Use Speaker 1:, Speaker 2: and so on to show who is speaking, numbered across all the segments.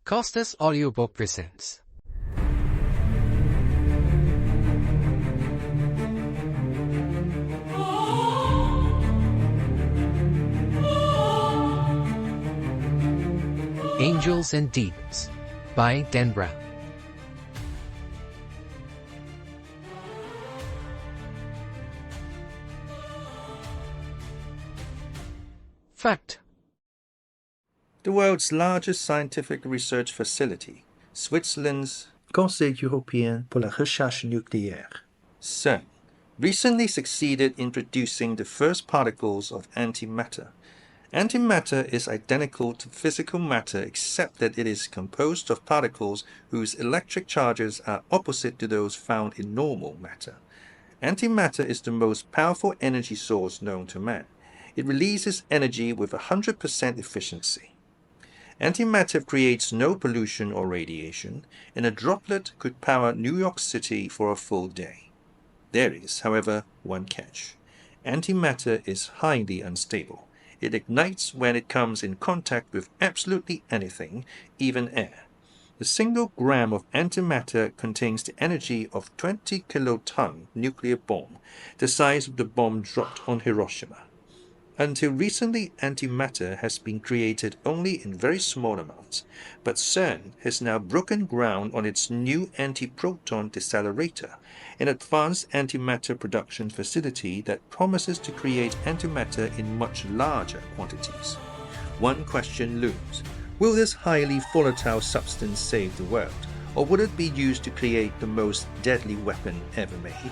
Speaker 1: Costa's audiobook presents Angels and Demons by Dan Brown. Fact.
Speaker 2: The world's largest scientific research facility, Switzerland's Conseil Européen pour la Recherche Nucléaire, CERN, recently succeeded in producing the first particles of antimatter. Antimatter is identical to physical matter except that it is composed of particles whose electric charges are opposite to those found in normal matter. Antimatter is the most powerful energy source known to man. It releases energy with 100% efficiency. Antimatter creates no pollution or radiation, and a droplet could power New York City for a full day. There is, however, one catch. Antimatter is highly unstable. It ignites when it comes in contact with absolutely anything, even air. A single gram of antimatter contains the energy of 20 kiloton nuclear bomb, the size of the bomb dropped on Hiroshima. Until recently, antimatter has been created only in very small amounts, but CERN has now broken ground on its new antiproton decelerator, an advanced antimatter production facility that promises to create antimatter in much larger quantities. One question looms. Will this highly volatile substance save the world, or would it be used to create the most deadly weapon ever made?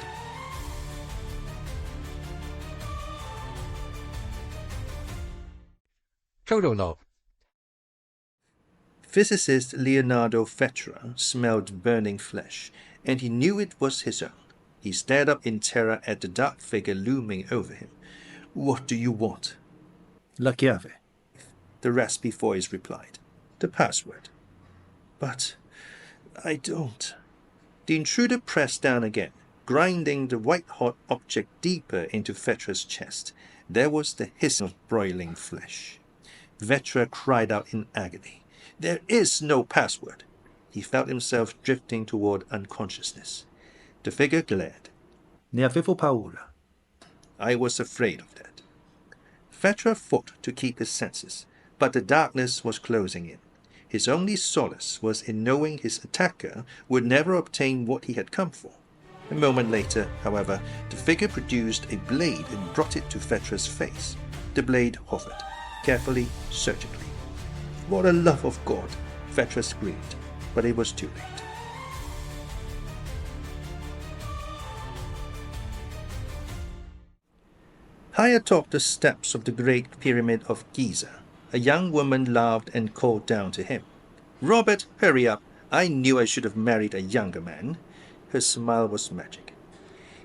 Speaker 1: Prologue.
Speaker 2: Physicist Leonardo Vetra smelled burning flesh, and he knew it was his own. He stared up in terror at the dark figure looming over him. "What do you want?" "La chiave," the raspy voice replied. "The password." "But I don't." The intruder pressed down again, grinding the white-hot object deeper into Vetra's chest. There was the hiss of broiling flesh. Vetra cried out in agony. "There is no password." He felt himself drifting toward unconsciousness. The figure glared. "Ne avevo paura." "I was afraid of that." Vetra fought to keep his senses, but the darkness was closing in. His only solace was in knowing his attacker would never obtain what he had come for. A moment later, however, the figure produced a blade and brought it to Vetra's face. The blade hovered, carefully, surgically. "For the love of God," Vetra screamed, but it was too late. High atop the steps of the Great Pyramid of Giza, a young woman laughed and called down to him. "Robert, hurry up. I knew I should have married a younger man." Her smile was magic.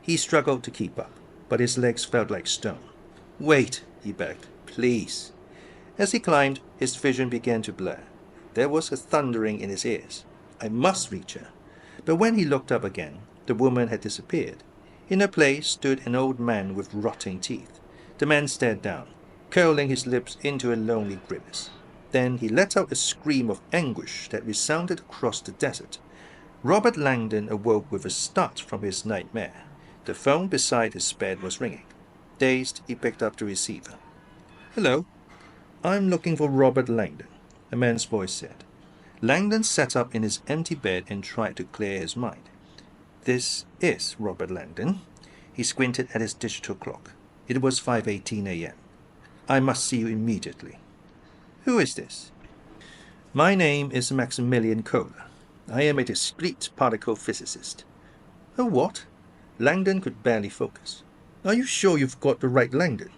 Speaker 2: He struggled to keep up, but his legs felt like stone. "Wait," he begged. "Please." As he climbed, his vision began to blur. There was a thundering in his ears. I must reach her. But when he looked up again, the woman had disappeared. In her place stood an old man with rotting teeth. The man stared down, curling his lips into a lonely grimace. Then he let out a scream of anguish that resounded across the desert. Robert Langdon awoke with a start from his nightmare. The phone beside his bed was ringing. Dazed, he picked up the receiver. "Hello. I'm looking for Robert Langdon," a man's voice said. Langdon sat up in his empty bed and tried to clear his mind. "This is Robert Langdon." He squinted at his digital clock. It was 5:18 a.m. "I must see you immediately." "Who is this?" "My name is Maximilian Kohler. I am a discrete particle physicist." "A what?" Langdon could barely focus. "Are you sure you've got the right Langdon?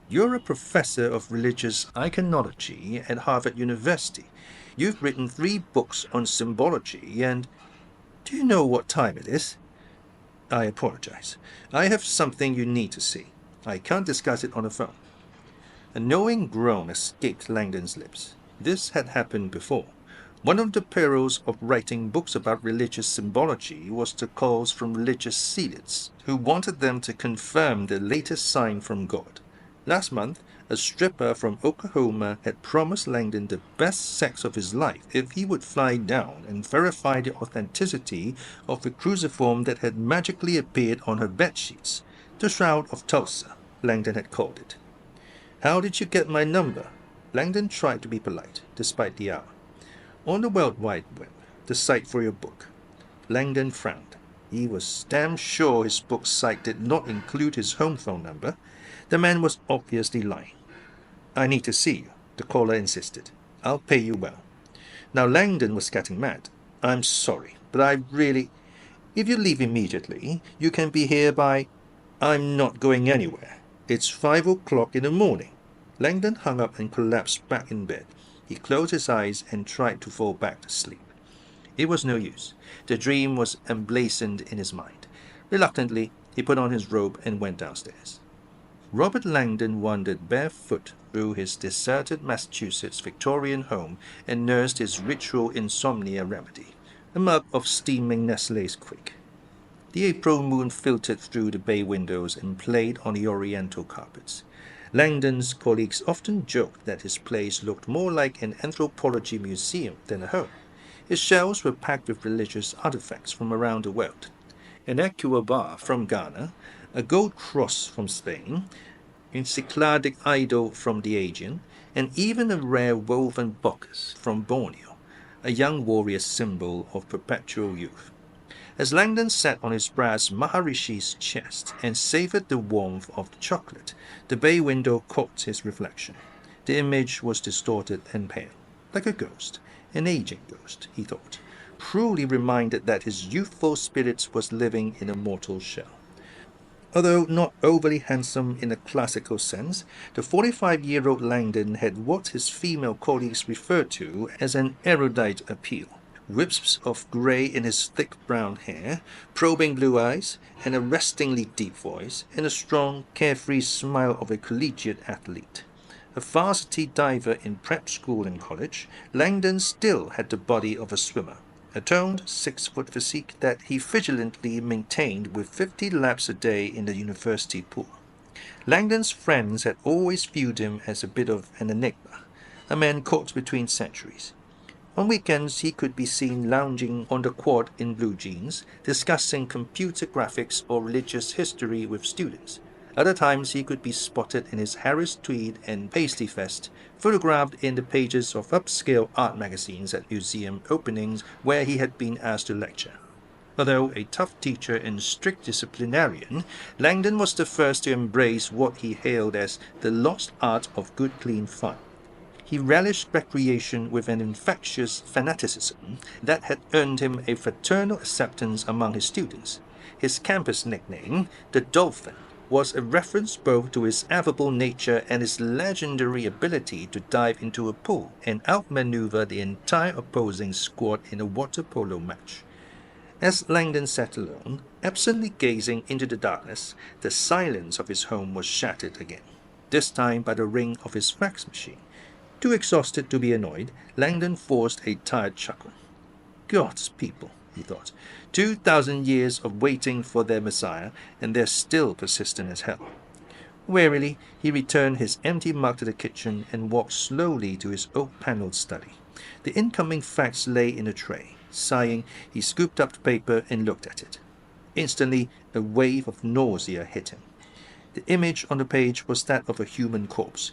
Speaker 2: You're a professor of religious iconology at Harvard University. You've written 3 books on symbology and... Do you know what time it is?" "I apologize. I have something you need to see. I can't discuss it on the phone." A knowing groan escaped Langdon's lips. This had happened before. One of the perils of writing books about religious symbology was the calls from religious zealots who wanted them to confirm the latest sign from God. Last month, A stripper from Oklahoma had promised Langdon the best sex of his life if he would fly down and verify the authenticity of the cruciform that had magically appeared on her bedsheets. The Shroud of Tulsa, Langdon had called it. "How did you get my number?" Langdon tried to be polite, despite the hour. "On the World Wide Web, the site for your book." Langdon frowned. He was damn sure his book site did not include his home phone number. The man was obviously lying. "I need to see you," the caller insisted. "I'll pay you well." Now Langdon was getting mad. "I'm sorry, but I really... If you leave immediately, you can be here by... I'm not going anywhere. It's 5 o'clock in the morning." Langdon hung up and collapsed back in bed. He closed his eyes and tried to fall back to sleep. It was no use. The dream was emblazoned in his mind. Reluctantly, he put on his robe and went downstairs. Robert Langdon wandered barefoot through his deserted Massachusetts Victorian home and nursed his ritual insomnia remedy, a mug of steaming Nestlé's Quick. The April moon filtered through the bay windows and played on the oriental carpets. Langdon's colleagues often joked that his place looked more like an anthropology museum than a home. His shelves were packed with religious artifacts from around the world. An Aqua bar from Ghana, a gold cross from Spain, a Cycladic idol from the Aegean, and even a rare woven bockus from Borneo, a young warrior's symbol of perpetual youth. As Langdon sat on his brass Maharishi's chest and savored the warmth of the chocolate, the bay window caught his reflection. The image was distorted and pale, like a ghost, an aging ghost, he thought, cruelly reminded that his youthful spirit was living in a mortal shell. Although not overly handsome in a classical sense, the 45-year-old Langdon had what his female colleagues referred to as an erudite appeal. Wisps of grey in his thick brown hair, probing blue eyes, an arrestingly deep voice, and a strong, carefree smile of a collegiate athlete. A varsity diver in prep school and college, Langdon still had the body of a swimmer, a toned 6-foot physique that he vigilantly maintained with 50 laps a day in the university pool. Langdon's friends had always viewed him as a bit of an enigma, a man caught between centuries. On weekends he could be seen lounging on the quad in blue jeans, discussing computer graphics or religious history with students. Other times he could be spotted in his Harris tweed and paisley vest, photographed in the pages of upscale art magazines at museum openings where he had been asked to lecture. Although a tough teacher and strict disciplinarian, Langdon was the first to embrace what he hailed as the lost art of good clean fun. He relished recreation with an infectious fanaticism that had earned him a fraternal acceptance among his students. His campus nickname, the Dolphin, was a reference both to his affable nature and his legendary ability to dive into a pool and outmaneuver the entire opposing squad in a water polo match. As Langdon sat alone, absently gazing into the darkness, the silence of his home was shattered again, this time by the ring of his fax machine. Too exhausted to be annoyed, Langdon forced a tired chuckle. God's people, he thought. 2,000 years of waiting for their Messiah, and they're still persistent as hell. Wearily, he returned his empty mug to the kitchen and walked slowly to his oak-paneled study. The incoming fax lay in a tray. Sighing, he scooped up the paper and looked at it. Instantly, a wave of nausea hit him. The image on the page was that of a human corpse.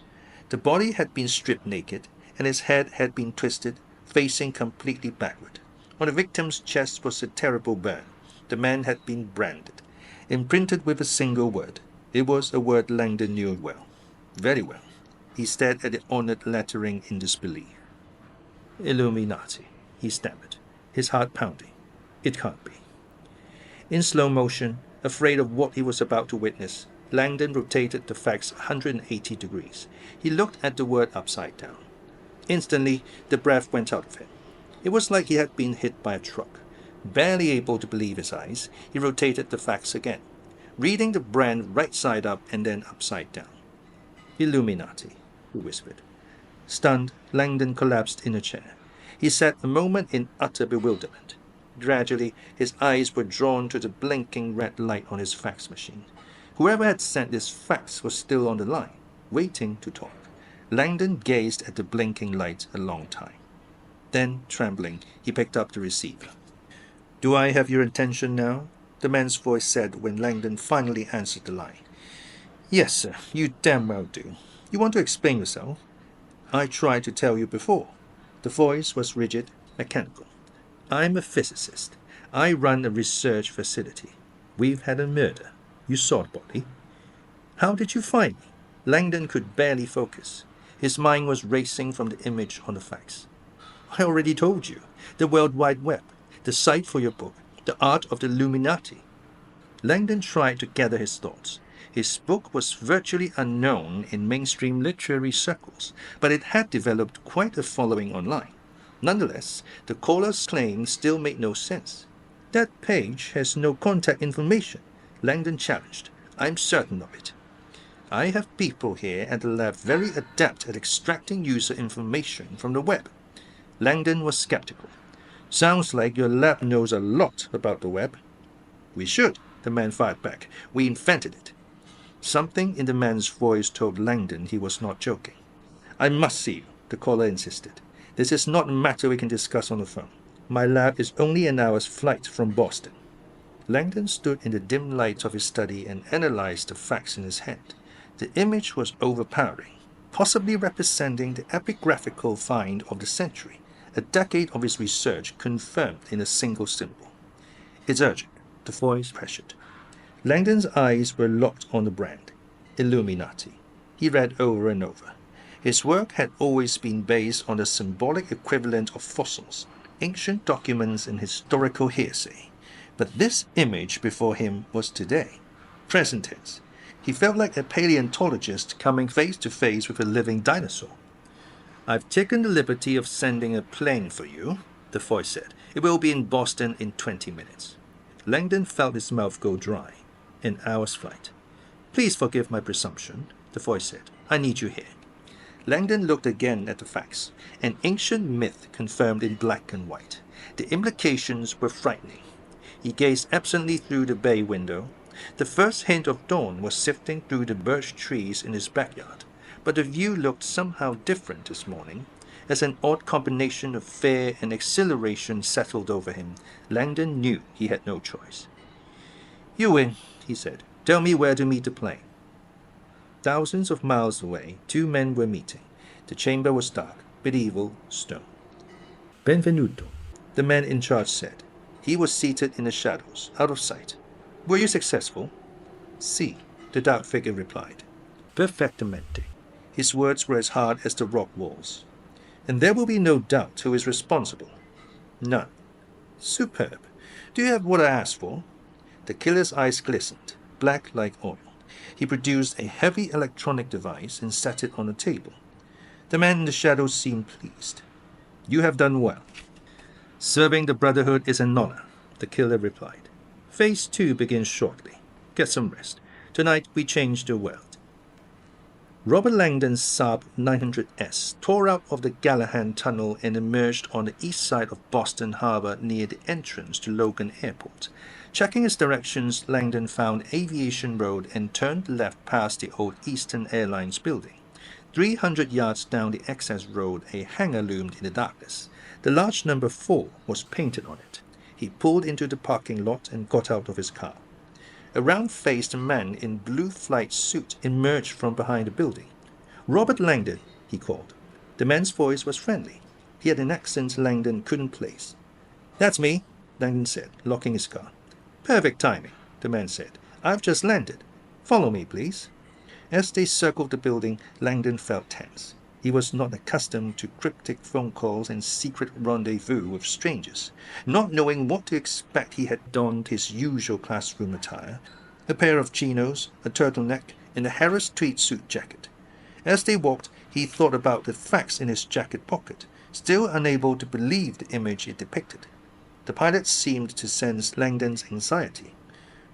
Speaker 2: The body had been stripped naked, and his head had been twisted, facing completely backward. On the victim's chest was a terrible burn. The man had been branded, imprinted with a single word. It was a word Langdon knew well, very well. He stared at the ornate lettering in disbelief. Illuminati, he stammered, his heart pounding. It can't be. In slow motion, afraid of what he was about to witness, Langdon rotated the fax 180 degrees. He looked at the word upside down. Instantly, the breath went out of him. It was like he had been hit by a truck. Barely able to believe his eyes, he rotated the fax again, reading the brand right side up and then upside down. Illuminati, he whispered. Stunned, Langdon collapsed in a chair. He sat a moment in utter bewilderment. Gradually, his eyes were drawn to the blinking red light on his fax machine. Whoever had sent this fax was still on the line. waiting to talk. Langdon gazed at the blinking light a long time. Then, trembling, he picked up the receiver. "Do I have your attention now?" the man's voice said when Langdon finally answered the line. "Yes, sir, you damn well do. You want to explain yourself?" "I tried to tell you before." The voice was rigid, mechanical. "I'm a physicist. I run a research facility. We've had a murder. You saw the body." "How did you find me?" Langdon could barely focus. His mind was racing from the image on the fax. "I already told you. The World Wide Web. The site for your book. The Art of the Illuminati." Langdon tried to gather his thoughts. His book was virtually unknown in mainstream literary circles, but it had developed quite a following online. Nonetheless, the Kohler's claim still made no sense. "That page has no contact information," Langdon challenged. "I'm certain of it. I have people here at the lab very adept at extracting user information from the web." Langdon was skeptical. "Sounds like your lab knows a lot about the web." "We should," the man fired back. "We invented it." Something in the man's voice told Langdon he was not joking. "I must see you," the Kohler insisted. "This is not a matter we can discuss on the phone. My lab is only an hour's flight from Boston." Langdon stood in the dim light of his study and analyzed the facts in his hand. The image was overpowering, possibly representing the epigraphical find of the century, a decade of his research confirmed in a single symbol. "It's urgent," the voice pressured. Langdon's eyes were locked on the brand, Illuminati. He read over and over. His work had always been based on the symbolic equivalent of fossils, ancient documents and historical hearsay. But this image before him was today, present tense. He felt like a paleontologist coming face to face with a living dinosaur. "I've taken the liberty of sending a plane for you," the voice said. "It will be in Boston in 20 minutes. Langdon felt his mouth go dry. An hour's flight. "Please forgive my presumption," the voice said. "I need you here." Langdon looked again at the facts. An ancient myth confirmed in black and white. The implications were frightening. He gazed absently through the bay window. The first hint of dawn was sifting through the birch trees in his backyard, but the view looked somehow different this morning. As an odd combination of fear and exhilaration settled over him, Langdon knew he had no choice. "You win," he said. "Tell me where to meet the plane." Thousands of miles away, two men were meeting. The chamber was dark, medieval, stone. "Benvenuto," the man in charge said. He was seated in the shadows, out of sight. "Were you successful?" "Si," the dark figure replied. "Perfectamente." His words were as hard as the rock walls. "And there will be no doubt who is responsible?" "None." "Superb. Do you have what I asked for?" The killer's eyes glistened, black like oil. He produced a heavy electronic device and set it on the table. The man in the shadows seemed pleased. "You have done well." "Serving the Brotherhood is an honor," the killer replied. "Phase 2 begins shortly. Get some rest. Tonight we change the world." Robert Langdon's Saab 900S tore out of the Gallahan Tunnel and emerged on the east side of Boston Harbor near the entrance to Logan Airport. Checking his directions, Langdon found Aviation Road and turned left past the old Eastern Airlines building. 300 yards down the access road, a hangar loomed in the darkness. The large number 4 was painted on it. He pulled into the parking lot and got out of his car. A round-faced man in blue flight suit emerged from behind the building. "Robert Langdon," he called. The man's voice was friendly. He had an accent Langdon couldn't place. "That's me," Langdon said, locking his car. "Perfect timing," the man said. "I've just landed. Follow me, please." As they circled the building, Langdon felt tense. He was not accustomed to cryptic phone calls and secret rendezvous with strangers. Not knowing what to expect, he had donned his usual classroom attire, a pair of chinos, a turtleneck, and a Harris tweed suit jacket. As they walked, he thought about the facts in his jacket pocket, still unable to believe the image it depicted. The pilot seemed to sense Langdon's anxiety.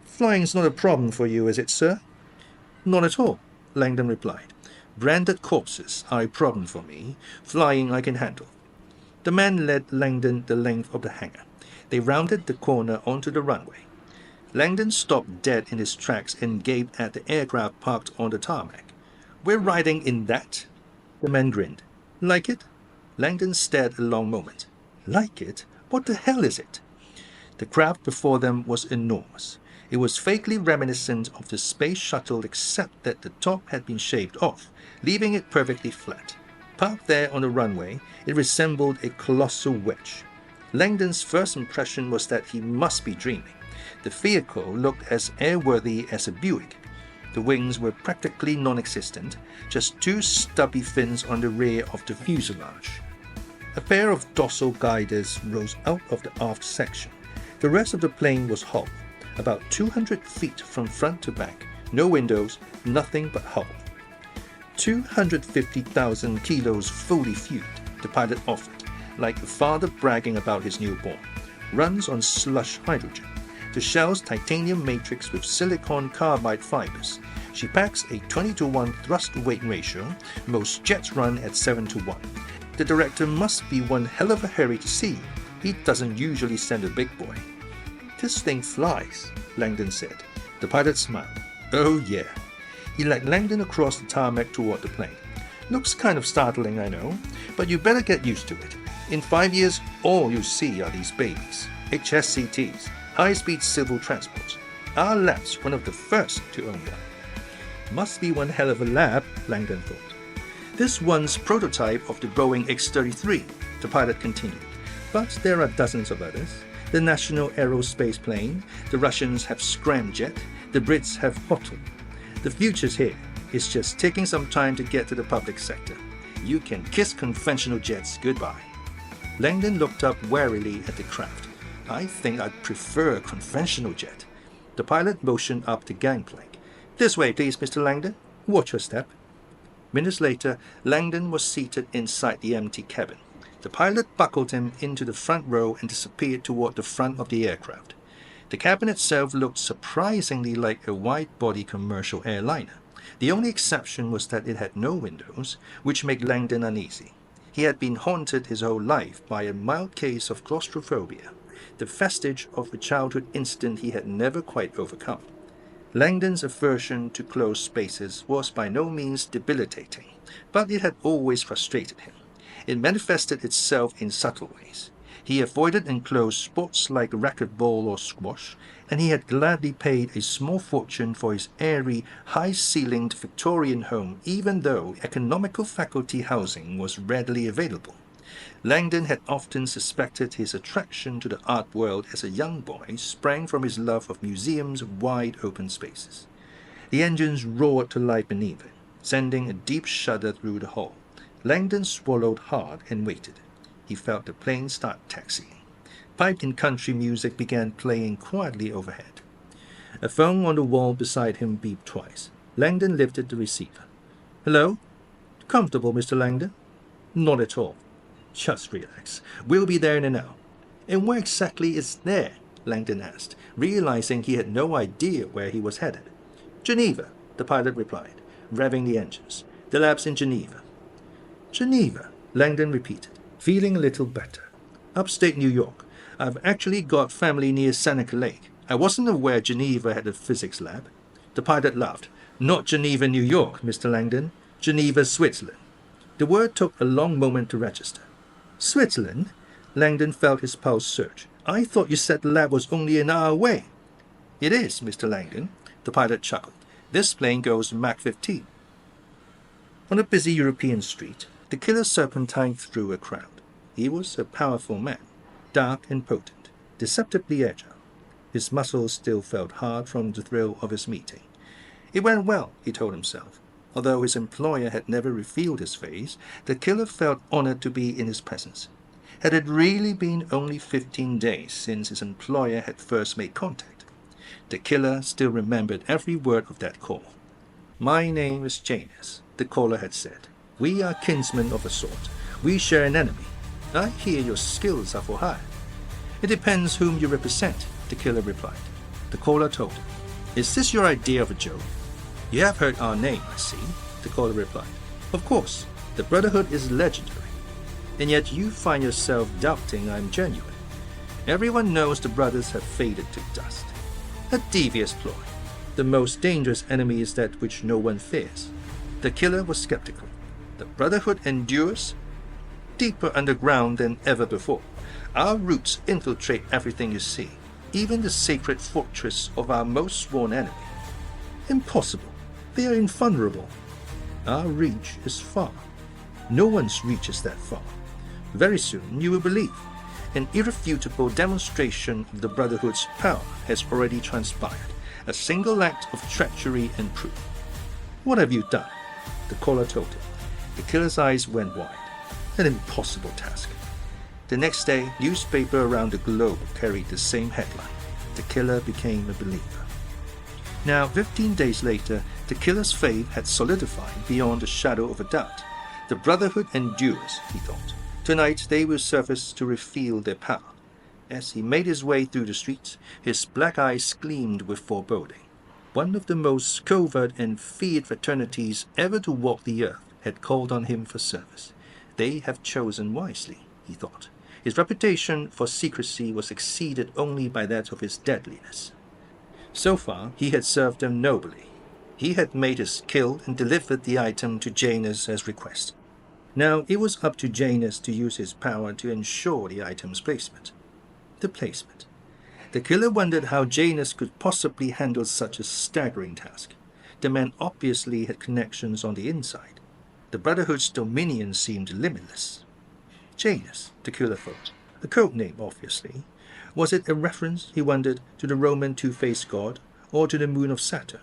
Speaker 2: "Flying's not a problem for you, is it, sir?" "Not at all," Langdon replied. "Branded corpses are a problem for me. Flying I can handle." The man led Langdon the length of the hangar. They rounded the corner onto the runway. Langdon stopped dead in his tracks and gaped at the aircraft parked on the tarmac. We're riding in that? The man grinned. Like it? Langdon stared a long moment. Like it? What the hell is it? The craft before them was enormous. It was vaguely reminiscent of the space shuttle except that the top had been shaved off, leaving it perfectly flat. Parked there on the runway, it resembled a colossal wedge. Langdon's first impression was that he must be dreaming. The vehicle looked as airworthy as a Buick. The wings were practically non-existent, just two stubby fins on the rear of the fuselage. A pair of dorsal guiders rose out of the aft section. The rest of the plane was hull, about 200 feet from front to back, no windows, nothing but hull. 250,000 kilos fully fueled, the pilot offered, like a father bragging about his newborn. Runs on slush hydrogen. The shell's titanium matrix with silicon carbide fibers. She packs a 20-to-1 thrust-weight ratio. Most jets run at 7-to-1. The director must be one hell of a hurry to see. He doesn't usually send a big boy. This thing flies, Langdon said. The pilot smiled. Oh yeah. He led Langdon across the tarmac toward the plane. Looks kind of startling, I know, but you better get used to it. In 5 years, all you see are these babies, HSCTs, high-speed civil transports. Our lab's one of the first to own one. Must be one hell of a lab, Langdon thought. This one's prototype of the Boeing X-33, the pilot continued. But there are dozens of others. The National Aerospace Plane, the Russians have Scramjet, the Brits have Hotel. The future's here. It's just taking some time to get to the public sector. You can kiss conventional jets goodbye. Langdon looked up warily at the craft. I think I'd prefer a conventional jet. The pilot motioned up the gangplank. This way, please, Mr. Langdon. Watch your step. Minutes later, Langdon was seated inside the empty cabin. The pilot buckled him into the front row and disappeared toward the front of the aircraft. The cabin itself looked surprisingly like a wide-body commercial airliner. The only exception was that it had no windows, which made Langdon uneasy. He had been haunted his whole life by a mild case of claustrophobia, the vestige of a childhood instinct he had never quite overcome. Langdon's aversion to closed spaces was by no means debilitating, but it had always frustrated him. It manifested itself in subtle ways. He avoided enclosed sports like racquetball or squash, and he had gladly paid a small fortune for his airy, high-ceilinged Victorian home, even though economical faculty housing was readily available. Langdon had often suspected his attraction to the art world as a young boy sprang from his love of museums' wide open spaces. The engines roared to life beneath it, sending a deep shudder through the hull. Langdon swallowed hard and waited. He felt the plane start taxiing. Piped-in country music began playing quietly overhead. A phone on the wall beside him beeped twice. Langdon lifted the receiver. Hello? Comfortable, Mr. Langdon? Not at all. Just relax. We'll be there in an hour. And where exactly is there? Langdon asked, realizing he had no idea where he was headed. Geneva, the pilot replied, revving the engines. The lab's in Geneva. Geneva, Langdon repeated, feeling a little better. Upstate New York. I've actually got family near Seneca Lake. I wasn't aware Geneva had a physics lab. The pilot laughed. Not Geneva, New York, Mr. Langdon. Geneva, Switzerland. The word took a long moment to register. Switzerland? Langdon felt his pulse surge. I thought you said the lab was only an hour away. It is, Mr. Langdon. The pilot chuckled. This plane goes Mach 15. On a busy European street, the killer serpentined through a crowd. He was a powerful man, dark and potent, deceptively agile. His muscles still felt hard from the thrill of his meeting. It went well, he told himself. Although his employer had never revealed his face, the killer felt honored to be in his presence. Had it really been only 15 days since his employer had first made contact? The killer still remembered every word of that call. My name is Janus, the caller had said. We are kinsmen of a sort. We share an enemy. I hear your skills are for hire. It depends whom you represent, the killer replied. The caller told him. Is this your idea of a joke? You have heard our name, I see, the caller replied. Of course, the Brotherhood is legendary. And yet you find yourself doubting I'm genuine. Everyone knows the brothers have faded to dust. A devious ploy. The most dangerous enemy is that which no one fears. The killer was skeptical. The Brotherhood endures deeper underground than ever before. Our roots infiltrate everything you see, even the sacred fortress of our most sworn enemy. Impossible. They are invulnerable. Our reach is far. No one's reach is that far. Very soon you will believe. An irrefutable demonstration of the Brotherhood's power has already transpired. A single act of treachery and proof. What have you done? The caller told him. The killer's eyes went wide. An impossible task. The next day, newspapers around the globe carried the same headline. The killer became a believer. Now, 15 days later, the killer's faith had solidified beyond a shadow of a doubt. The Brotherhood endures, he thought. Tonight they will surface to reveal their power. As he made his way through the streets, his black eyes gleamed with foreboding. One of the most covert and feared fraternities ever to walk the earth had called on him for service. They have chosen wisely, he thought. His reputation for secrecy was exceeded only by that of his deadliness. So far, he had served them nobly. He had made his kill and delivered the item to Janus as requested. Now it was up to Janus to use his power to ensure the item's placement. The placement. The killer wondered how Janus could possibly handle such a staggering task. The man obviously had connections on the inside. The Brotherhood's dominion seemed limitless. Janus, the killer thought. A code name, obviously. Was it a reference, he wondered, to the Roman two-faced god, or to the moon of Saturn?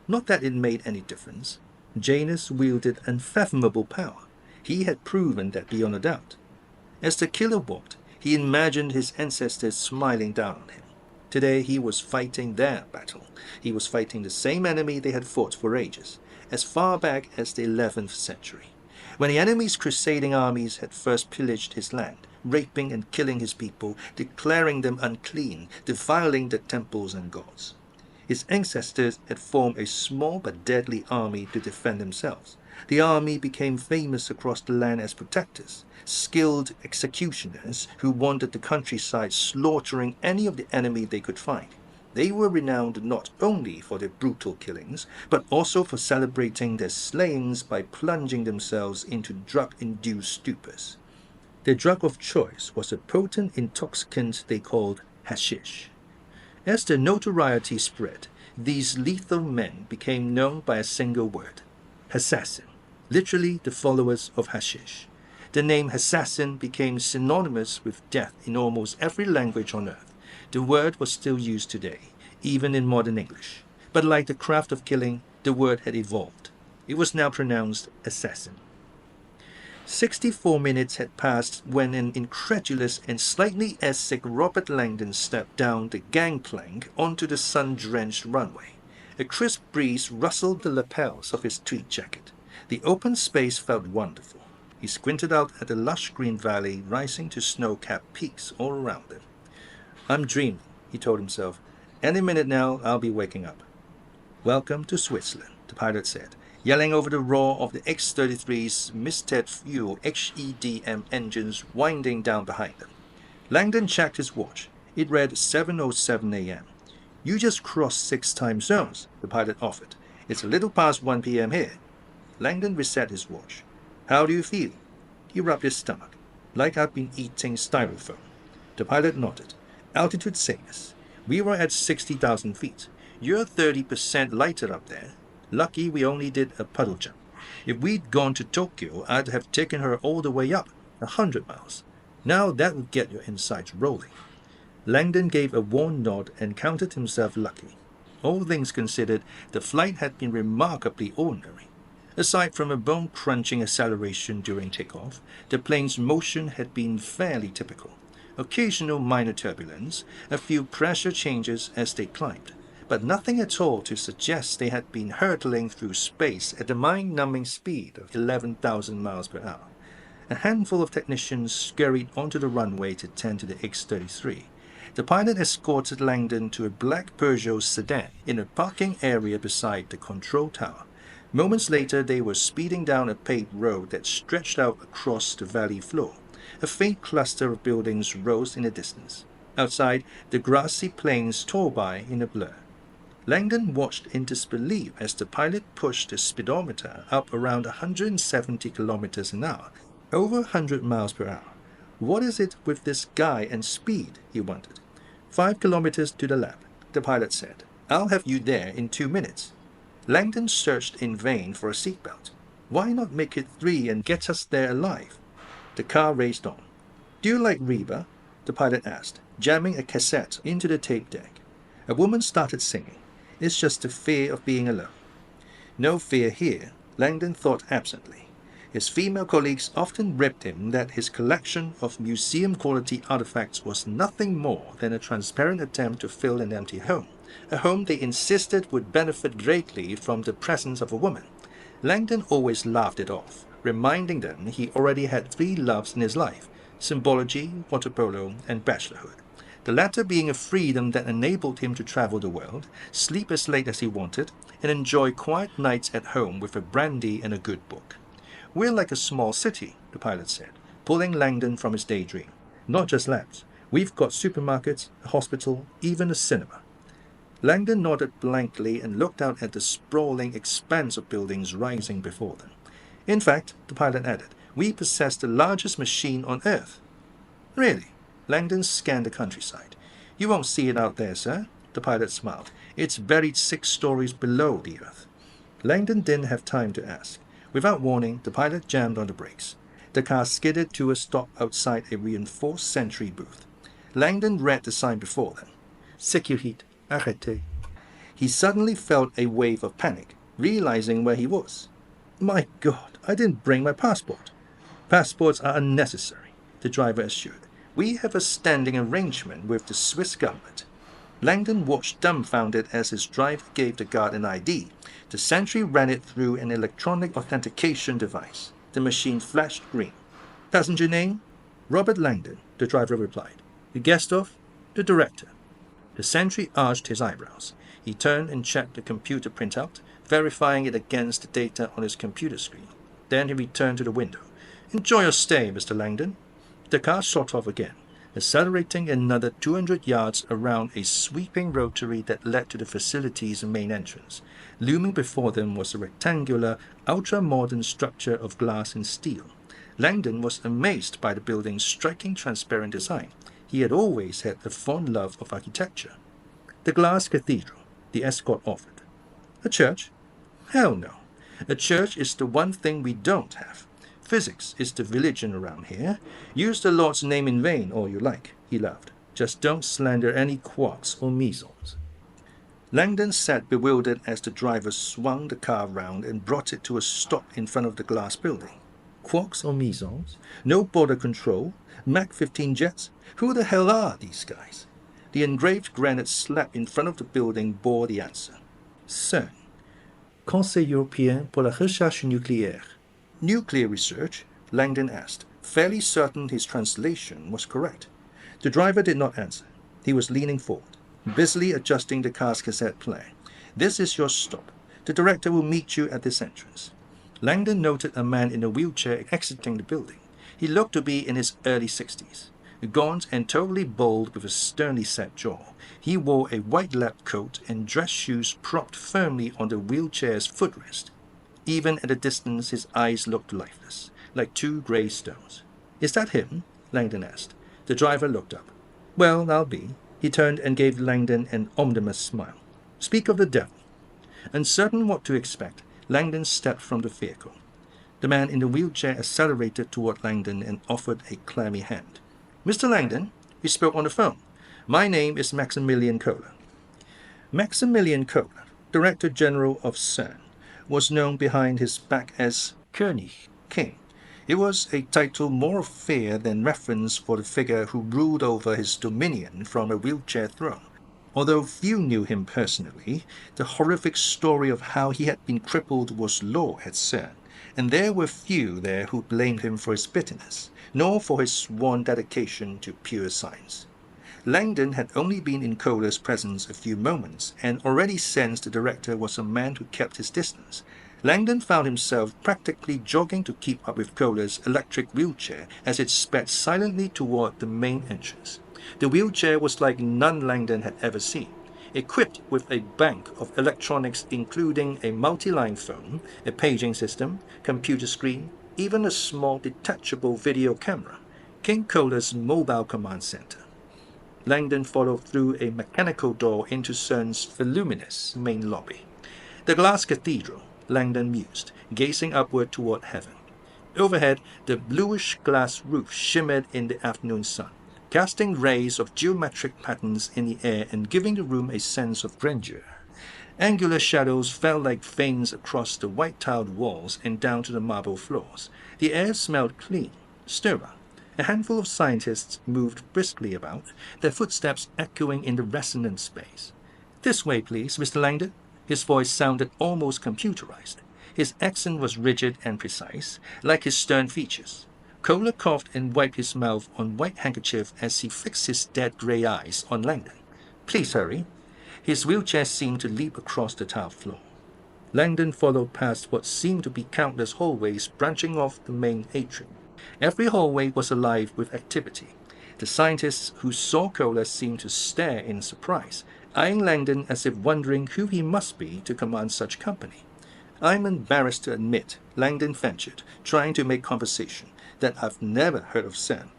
Speaker 2: Not that it made any difference. Janus wielded unfathomable power. He had proven that beyond a doubt. As the killer walked, he imagined his ancestors smiling down on him. Today he was fighting their battle. He was fighting the same enemy they had fought for ages, as far back as the 11th century, when the enemy's crusading armies had first pillaged his land, raping and killing his people, declaring them unclean, defiling the temples and gods. His ancestors had formed a small but deadly army to defend themselves. The army became famous across the land as protectors, skilled executioners who wandered the countryside slaughtering any of the enemy they could find. They were renowned not only for their brutal killings, but also for celebrating their slayings by plunging themselves into drug-induced stupors. Their drug of choice was a potent intoxicant they called hashish. As their notoriety spread, these lethal men became known by a single word: assassin, literally the followers of hashish. The name assassin became synonymous with death in almost every language on earth. The word was still used today, even in modern English. But like the craft of killing, the word had evolved. It was now pronounced assassin. 64 minutes had passed when an incredulous and slightly acidic Robert Langdon stepped down the gangplank onto the sun-drenched runway. A crisp breeze rustled the lapels of his tweed jacket. The open space felt wonderful. He squinted out at the lush green valley rising to snow-capped peaks all around him. I'm dreaming, he told himself. Any minute now, I'll be waking up. Welcome to Switzerland, the pilot said, yelling over the roar of the X-33's misted fuel HEDM engines winding down behind them. Langdon checked his watch. It read 7:07 a.m. You just crossed 6 time zones, the pilot offered. It's a little past 1 p.m. here. Langdon reset his watch. How do you feel? He rubbed his stomach. Like I've been eating styrofoam. The pilot nodded. Altitude sameness. We were at 60,000 feet. You're 30% lighter up there. Lucky we only did a puddle jump. If we'd gone to Tokyo, I'd have taken her all the way up, 100 miles. Now that would get your insides rolling. Langdon gave a worn nod and counted himself lucky. All things considered, the flight had been remarkably ordinary. Aside from a bone-crunching acceleration during takeoff, the plane's motion had been fairly typical. Occasional minor turbulence, a few pressure changes as they climbed, but nothing at all to suggest they had been hurtling through space at the mind-numbing speed of 11,000 miles per hour. A handful of technicians scurried onto the runway to tend to the X-33. The pilot escorted Langdon to a black Peugeot sedan in a parking area beside the control tower. Moments later, they were speeding down a paved road that stretched out across the valley floor. A faint cluster of buildings rose in the distance. Outside, the grassy plains tore by in a blur. Langdon watched in disbelief as the pilot pushed the speedometer up around 170 kilometers an hour, over 100 miles per hour. What is it with this guy and speed? He wondered. 5 kilometers to the lab, the pilot said. I'll have you there in 2 minutes. Langdon searched in vain for a seatbelt. Why not make it 3 and get us there alive? The car raced on. Do you like Reba? The pilot asked, jamming a cassette into the tape deck. A woman started singing. It's just the fear of being alone. No fear here, Langdon thought absently. His female colleagues often ribbed him that his collection of museum-quality artifacts was nothing more than a transparent attempt to fill an empty home, a home they insisted would benefit greatly from the presence of a woman. Langdon always laughed it off, reminding them he already had 3 loves in his life: symbology, water polo, and bachelorhood. The latter being a freedom that enabled him to travel the world, sleep as late as he wanted, and enjoy quiet nights at home with a brandy and a good book. We're like a small city, the pilot said, pulling Langdon from his daydream. Not just labs. We've got supermarkets, a hospital, even a cinema. Langdon nodded blankly and looked out at the sprawling expanse of buildings rising before them. In fact, the pilot added, we possess the largest machine on Earth. Really? Langdon scanned the countryside. You won't see it out there, sir, the pilot smiled. It's buried 6 stories below the Earth. Langdon didn't have time to ask. Without warning, the pilot jammed on the brakes. The car skidded to a stop outside a reinforced sentry booth. Langdon read the sign before them. Sécurité, arrêtez. He suddenly felt a wave of panic, realizing where he was. My God, I didn't bring my passport. Passports are unnecessary, the driver assured. We have a standing arrangement with the Swiss government. Langdon watched dumbfounded as his driver gave the guard an ID. The sentry ran it through an electronic authentication device. The machine flashed green. Passenger name? Robert Langdon, the driver replied. The guest of? The director. The sentry arched his eyebrows. He turned and checked the computer printout, verifying it against the data on his computer screen. Then he returned to the window. Enjoy your stay, Mr. Langdon. The car shot off again, accelerating another 200 yards around a sweeping rotary that led to the facility's main entrance. Looming before them was a rectangular, ultra-modern structure of glass and steel. Langdon was amazed by the building's striking transparent design. He had always had a fond love of architecture. The glass cathedral, the escort offered. A church? Hell no. A church is the one thing we don't have. Physics is the religion around here. Use the Lord's name in vain all you like, he laughed. Just don't slander any quarks or mesons. Langdon sat bewildered as the driver swung the car round and brought it to a stop in front of the glass building. Quarks or mesons? No border control? Mach 15 jets? Who the hell are these guys? The engraved granite slab in front of the building bore the answer. CERN. Conseil Européen pour la Recherche Nucléaire. Nuclear research? Langdon asked, fairly certain his translation was correct. The driver did not answer. He was leaning forward, busily adjusting the car's cassette player. This is your stop. The director will meet you at this entrance. Langdon noted a man in a wheelchair exiting the building. He looked to be in his early 60s. Gaunt and totally bald with a sternly set jaw, he wore a white lab coat and dress shoes propped firmly on the wheelchair's footrest. Even at a distance, his eyes looked lifeless, like 2 grey stones. Is that him? Langdon asked. The driver looked up. Well, I'll be. He turned and gave Langdon an ominous smile. Speak of the devil. Uncertain what to expect, Langdon stepped from the vehicle. The man in the wheelchair accelerated toward Langdon and offered a clammy hand. Mr. Langdon, he spoke on the phone. My name is Maximilian Kohler. Maximilian Kohler, Director General of CERN, was known behind his back as König, King. It was a title more of fear than reference for the figure who ruled over his dominion from a wheelchair throne. Although few knew him personally, the horrific story of how he had been crippled was law at CERN, and there were few there who blamed him for his bitterness, nor for his sworn dedication to pure science. Langdon had only been in Kohler's presence a few moments, and already sensed the director was a man who kept his distance. Langdon found himself practically jogging to keep up with Kohler's electric wheelchair as it sped silently toward the main entrance. The wheelchair was like none Langdon had ever seen. equipped with a bank of electronics including a multi-line phone, a paging system, computer screen, even a small detachable video camera, came Kohler's mobile command center. Langdon followed through a mechanical door into CERN's voluminous main lobby. The glass cathedral, Langdon mused, gazing upward toward heaven. Overhead, the bluish glass roof shimmered in the afternoon sun, casting rays of geometric patterns in the air and giving the room a sense of grandeur. Angular shadows fell like veins across the white-tiled walls and down to the marble floors. The air smelled clean, sterile. A handful of scientists moved briskly about, their footsteps echoing in the resonant space. "This way, please, Mr. Langdon." His voice sounded almost computerized. His accent was rigid and precise, like his stern features. Kohler coughed and wiped his mouth on white handkerchief as he fixed his dead gray eyes on Langdon. "Please hurry." His wheelchair seemed to leap across the tiled floor. Langdon followed past what seemed to be countless hallways branching off the main atrium. Every hallway was alive with activity. The scientists who saw Kohler seemed to stare in surprise, eyeing Langdon as if wondering who he must be to command such company. "I'm embarrassed to admit," Langdon ventured, trying to make conversation, "that I've never heard of CERN."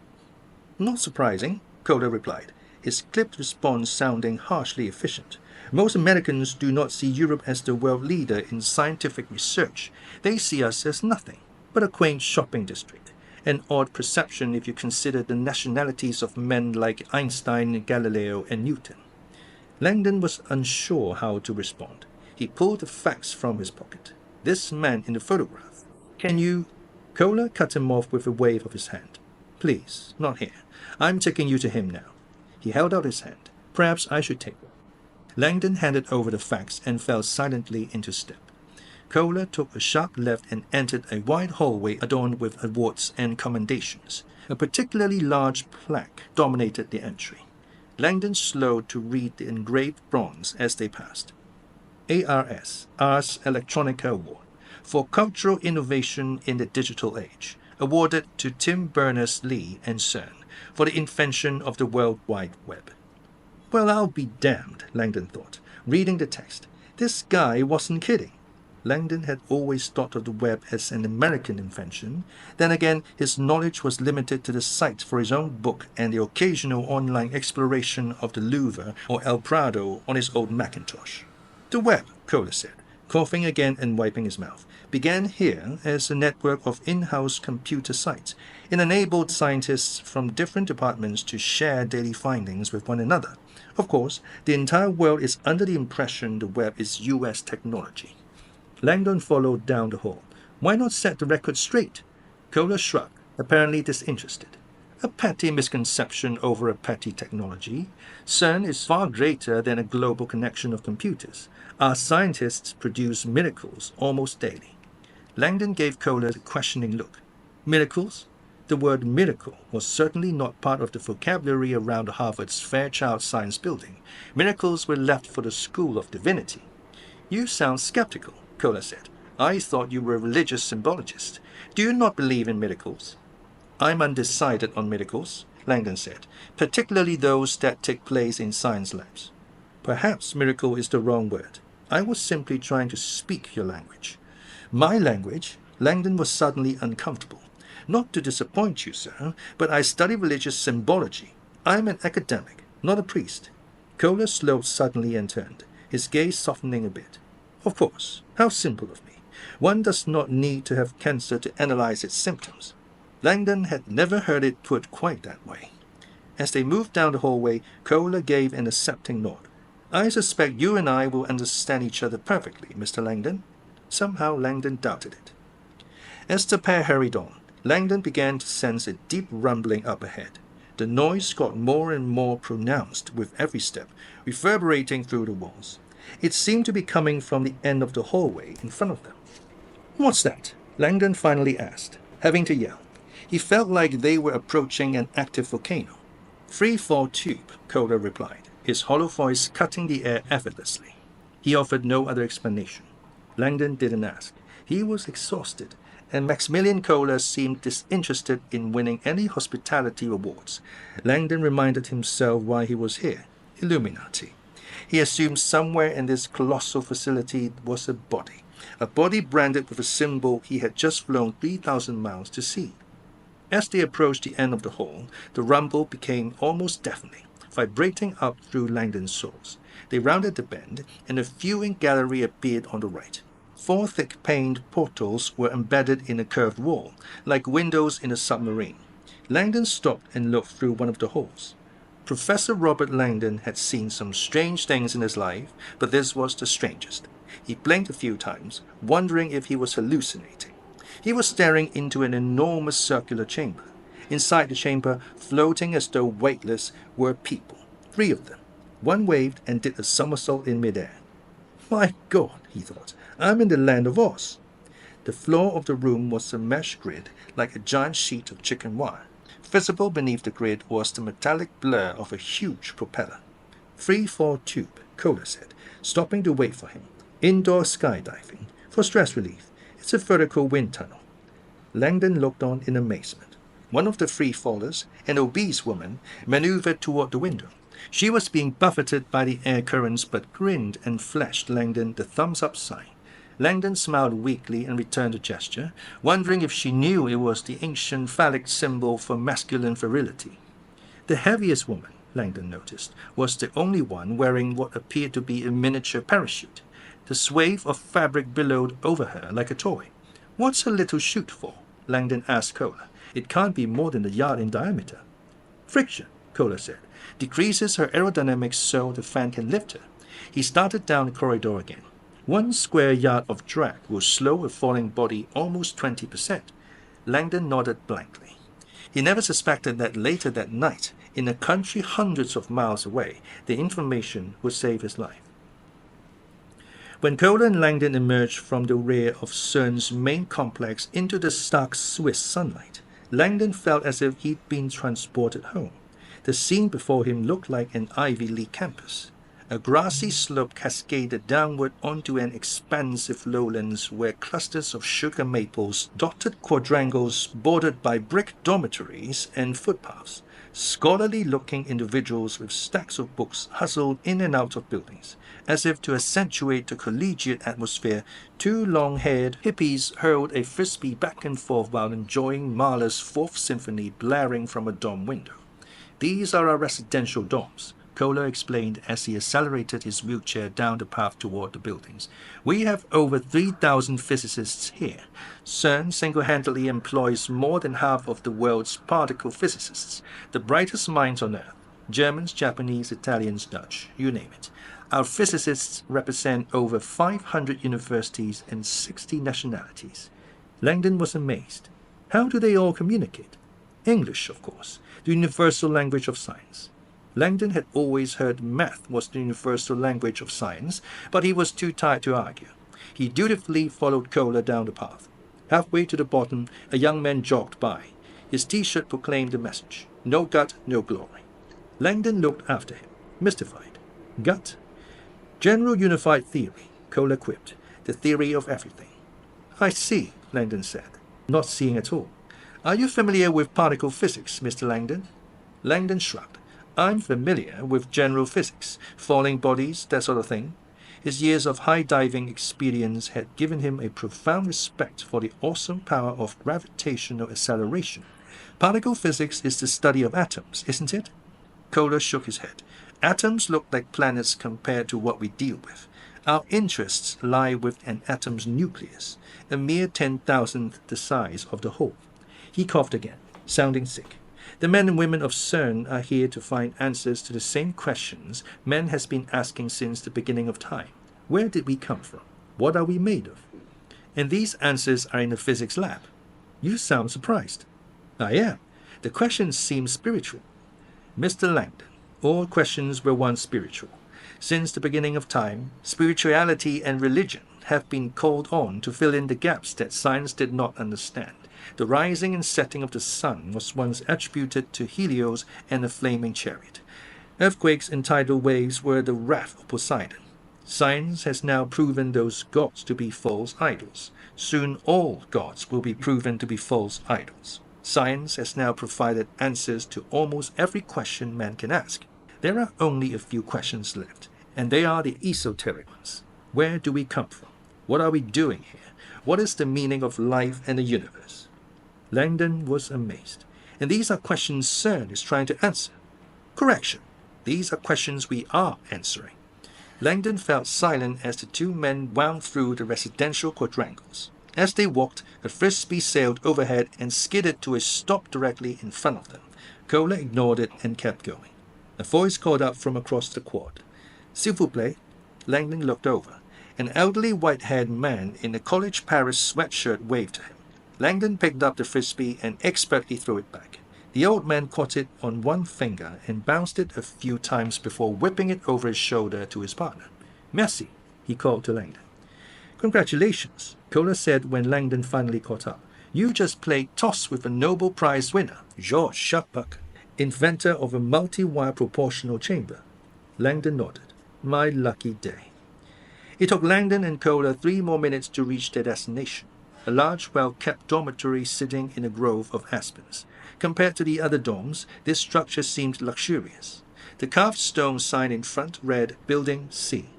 Speaker 2: "Not surprising," Kohler replied, his clipped response sounding harshly efficient. "Most Americans do not see Europe as the world leader in scientific research. They see us as nothing but a quaint shopping district. An odd perception if you consider the nationalities of men like Einstein, Galileo, and Newton." Langdon was unsure how to respond. He pulled the facts from his pocket. "This man in the photograph. Can you—" Kohler cut him off with a wave of his hand. "Please, not here. I'm taking you to him now." He held out his hand. "Perhaps I should take it." Langdon handed over the facts and fell silently into step. Kohler took a sharp left and entered a wide hallway adorned with awards and commendations. A particularly large plaque dominated the entry. Langdon slowed to read the engraved bronze as they passed. ARS, Ars Electronica Award, for Cultural Innovation in the Digital Age, awarded to Tim Berners-Lee and CERN for the invention of the World Wide Web. Well, I'll be damned, Langdon thought, reading the text. This guy wasn't kidding. Langdon had always thought of the web as an American invention. Then again, his knowledge was limited to the site for his own book and the occasional online exploration of the Louvre or El Prado on his old Macintosh. "The web," Kohler said, coughing again and wiping his mouth, "began here as a network of in-house computer sites. It enabled scientists from different departments to share daily findings with one another. Of course, the entire world is under the impression the web is U.S. technology." Langdon followed down the hall. "Why not set the record straight?" Kohler shrugged, apparently disinterested. "A petty misconception over a petty technology. CERN is far greater than a global connection of computers. Our scientists produce miracles almost daily." Langdon gave Kohler a questioning look. "Miracles?" The word miracle was certainly not part of the vocabulary around Harvard's Fairchild Science Building. Miracles were left for the School of Divinity. "You sound skeptical," Kohler said. "I thought you were a religious symbologist. Do you not believe in miracles?" "I'm undecided on miracles," Langdon said, "particularly those that take place in science labs." "Perhaps miracle is the wrong word. I was simply trying to speak your language." "My language?" Langdon was suddenly uncomfortable. "Not to disappoint you, sir, but I study religious symbology. I'm an academic, not a priest." Kohler slowed suddenly and turned, his gaze softening a bit. "Of course, how simple of me. One does not need to have cancer to analyze its symptoms." Langdon had never heard it put quite that way. As they moved down the hallway, Kohler gave an accepting nod. "I suspect you and I will understand each other perfectly, Mr. Langdon." Somehow Langdon doubted it. As the pair hurried on, Langdon began to sense a deep rumbling up ahead. The noise got more and more pronounced with every step, reverberating through the walls. It seemed to be coming from the end of the hallway in front of them. "What's that?" Langdon finally asked, having to yell. He felt like they were approaching an active volcano. "Free-fall tube," Kohler replied, his hollow voice cutting the air effortlessly. He offered no other explanation. Langdon didn't ask. He was exhausted, and Maximilian Kohler seemed disinterested in winning any hospitality awards. Langdon reminded himself why he was here. Illuminati. He assumed somewhere in this colossal facility was a body branded with a symbol he had just flown 3,000 miles to see. As they approached the end of the hall, the rumble became almost deafening, vibrating up through Langdon's soles. They rounded the bend, and a viewing gallery appeared on the right. 4 thick-paned portals were embedded in a curved wall, like windows in a submarine. Langdon stopped and looked through one of the holes. Professor Robert Langdon had seen some strange things in his life, but this was the strangest. He blinked a few times, wondering if he was hallucinating. He was staring into an enormous circular chamber. Inside the chamber, floating as though weightless, were people, 3 of them. One waved and did a somersault in midair. My God, he thought, I'm in the land of Oz. The floor of the room was a mesh grid, like a giant sheet of chicken wire. Visible beneath the grid was the metallic blur of a huge propeller. Free-fall tube, Kohler said, stopping to wait for him. Indoor skydiving, for stress relief. It's a vertical wind tunnel. Langdon looked on in amazement. One of the free-fallers, an obese woman, maneuvered toward the window. She was being buffeted by the air currents but grinned and flashed Langdon the thumbs-up sign. Langdon smiled weakly and returned the gesture, wondering if she knew it was the ancient phallic symbol for masculine virility. The heaviest woman, Langdon noticed, was the only one wearing what appeared to be a miniature parachute. The swathe of fabric billowed over her like a toy. What's her little chute for? Langdon asked Kohler. It can't be more than a yard in diameter. Friction, Kohler said, decreases her aerodynamics so the fan can lift her. He started down the corridor again. 1 square yard of drag will slow a falling body almost 20%. Langdon nodded blankly. He never suspected that later that night, in a country hundreds of miles away, the information would save his life. When Kohler and Langdon emerged from the rear of CERN's main complex into the stark Swiss sunlight, Langdon felt as if he'd been transported home. The scene before him looked like an Ivy League campus. A grassy slope cascaded downward onto an expansive lowlands where clusters of sugar maples dotted quadrangles bordered by brick dormitories and footpaths. Scholarly-looking individuals with stacks of books hustled in and out of buildings. As if to accentuate the collegiate atmosphere, 2 long-haired hippies hurled a frisbee back and forth while enjoying Mahler's 4th Symphony blaring from a dorm window. These are our residential dorms, Kohler explained as he accelerated his wheelchair down the path toward the buildings. We have over 3,000 physicists here. CERN single-handedly employs more than half of the world's particle physicists, the brightest minds on Earth. Germans, Japanese, Italians, Dutch, you name it. Our physicists represent over 500 universities and 60 nationalities. Langdon was amazed. How do they all communicate? English, of course, the universal language of science. Langdon had always heard math was the universal language of science, but he was too tired to argue. He dutifully followed Kohler down the path. Halfway to the bottom, a young man jogged by. His T-shirt proclaimed the message, "No gut, no glory." Langdon looked after him, mystified. Gut? General unified theory, Kohler quipped. The theory of everything. I see, Langdon said, not seeing at all. Are you familiar with particle physics, Mr. Langdon? Langdon shrugged. I'm familiar with general physics, falling bodies, that sort of thing. His years of high-diving experience had given him a profound respect for the awesome power of gravitational acceleration. Particle physics is the study of atoms, isn't it? Kohler shook his head. Atoms look like planets compared to what we deal with. Our interests lie with an atom's nucleus, a mere 10,000th the size of the whole. He coughed again, sounding sick. The men and women of CERN are here to find answers to the same questions man has been asking since the beginning of time. Where did we come from? What are we made of? And these answers are in the physics lab. You sound surprised. I am. The questions seem spiritual. Mr. Langdon, all questions were once spiritual. Since the beginning of time, spirituality and religion have been called on to fill in the gaps that science did not understand. The rising and setting of the sun was once attributed to Helios and a flaming chariot. Earthquakes and tidal waves were the wrath of Poseidon. Science has now proven those gods to be false idols. Soon all gods will be proven to be false idols. Science has now provided answers to almost every question man can ask. There are only a few questions left, And they are the esoteric ones. Where do we come from? What are we doing here? What is the meaning of life and the universe? Langdon was amazed. And these are questions CERN is trying to answer. Correction. These are questions we are answering. Langdon felt silent as the two men wound through the residential quadrangles. As they walked, a frisbee sailed overhead and skidded to a stop directly in front of them. Kohler ignored it and kept going. A voice called out from across the quad. S'il vous plaît. Langdon looked over. An elderly white-haired man in a college Paris sweatshirt waved to him. Langdon picked up the frisbee and expertly threw it back. The old man caught it on one finger and bounced it a few times before whipping it over his shoulder to his partner. Merci, he called to Langdon. Congratulations, Kohler said when Langdon finally caught up. You just played toss with a Nobel Prize winner, Georges Chaput, inventor of a multi-wire proportional chamber. Langdon nodded. My lucky day. It took Langdon and Kohler 3 more minutes to reach their destination, a large, well-kept dormitory sitting in a grove of aspens. Compared to the other dorms, this structure seemed luxurious. The carved stone sign in front read Building C.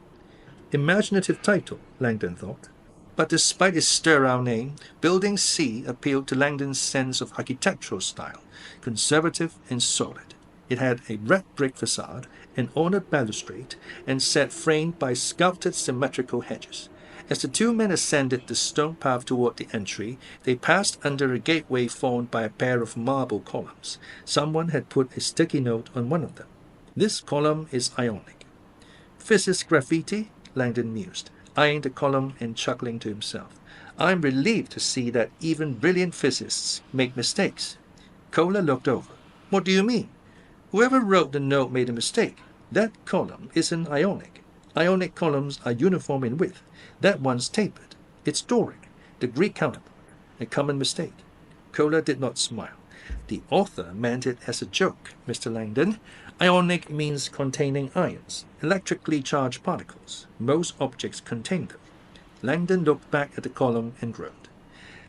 Speaker 2: Imaginative title, Langdon thought. But despite its sterile name, Building C appealed to Langdon's sense of architectural style, conservative and solid. It had a red brick facade, an ornate balustrade, and sat framed by sculpted symmetrical hedges. As the two men ascended the stone path toward the entry, they passed under a gateway formed by a pair of marble columns. Someone had put a sticky note on one of them. This column is ionic. Physicist graffiti? Langdon mused, eyeing the column and chuckling to himself. I'm relieved to see that even brilliant physicists make mistakes. Kohler looked over. What do you mean? Whoever wrote the note made a mistake. That column isn't ionic. Ionic columns are uniform in width. That one's tapered. It's Doric, the Greek counterpart. A common mistake. Kohler did not smile. The author meant it as a joke, Mr. Langdon. Ionic means containing ions, electrically charged particles. Most objects contain them. Langdon looked back at the column and groaned.